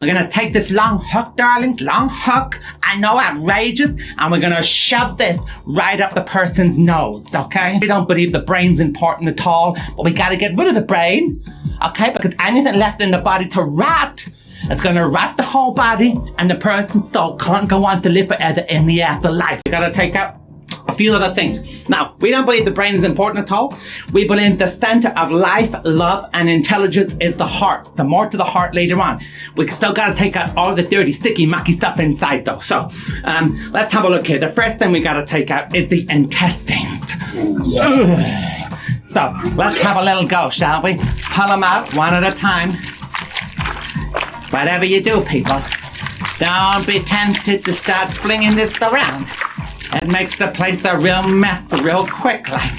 We're going to take this long hook, darlings, long hook. I know, outrageous. And we're going to shove this right up the person's nose, okay? We don't believe the brain's important at all, but we got to get rid of the brain, okay? Because anything left in the body to rot, it's going to rot the whole body, and the person's soul can't go on to live forever in the afterlife. We got to take out a few other things. Now, we don't believe the brain is important at all. We believe the center of life, love, and intelligence is the heart. The more to the heart later on. We still got to take out all the dirty, sticky, mucky stuff inside though. So, let's have a look here. The first thing we got to take out is the intestines. So, let's have a little go, shall we? Pull them out one at a time. Whatever you do, people, don't be tempted to start flinging this around. It makes the place a real mess real quick, like.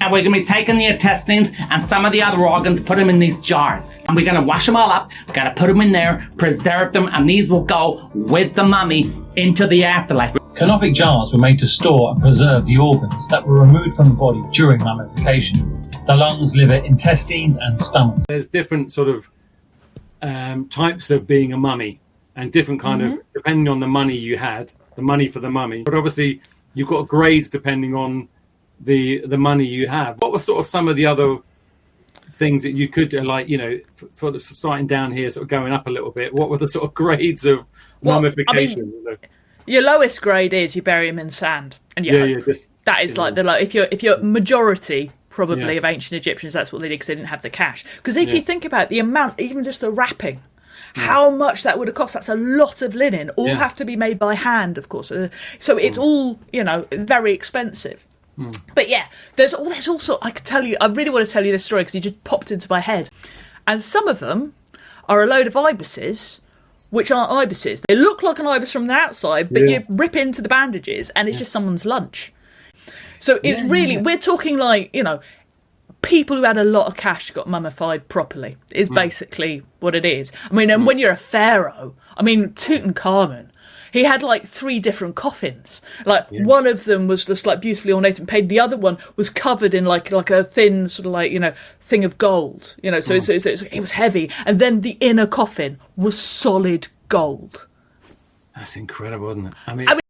And we're going to be taking the intestines and some of the other organs, put them in these jars. And we're going to wash them all up, we're going to put them in there, preserve them, and these will go with the mummy into the afterlife. Canopic jars were made to store and preserve the organs that were removed from the body during mummification. The lungs, liver, intestines, and stomach. There's different sort of types of being a mummy, and different kind of, depending on the money you had, the money for the mummy. But obviously, you've got grades depending on the money you have. What were sort of some of the other things that you could do, like, you know, for starting down here, sort of going up a little bit? What were the sort of grades of mummification? I mean, your lowest grade is you bury him in sand, and that is like the low. If you're majority probably of ancient Egyptians, that's what they did because they didn't have the cash. Because if you think about the amount, even just the wrapping. How much that would have cost? That's a lot of linen. All have to be made by hand, of course. So it's all, you know, very expensive. But yeah, there's also, I could tell you, I really want to tell you this story because it just popped into my head. And some of them are a load of ibises, which aren't ibises. They look like an ibis from the outside, but you rip into the bandages and it's just someone's lunch. So it's really, we're talking like, you know, people who had a lot of cash got mummified properly is basically what it is. I mean, and when you're a pharaoh, I mean, Tutankhamun, he had like 3 different coffins. Like one of them was just like beautifully ornate and painted. The other one was covered in like a thin sort of like, you know, thing of gold. You know, so it was heavy. And then the inner coffin was solid gold. That's incredible, isn't it? I mean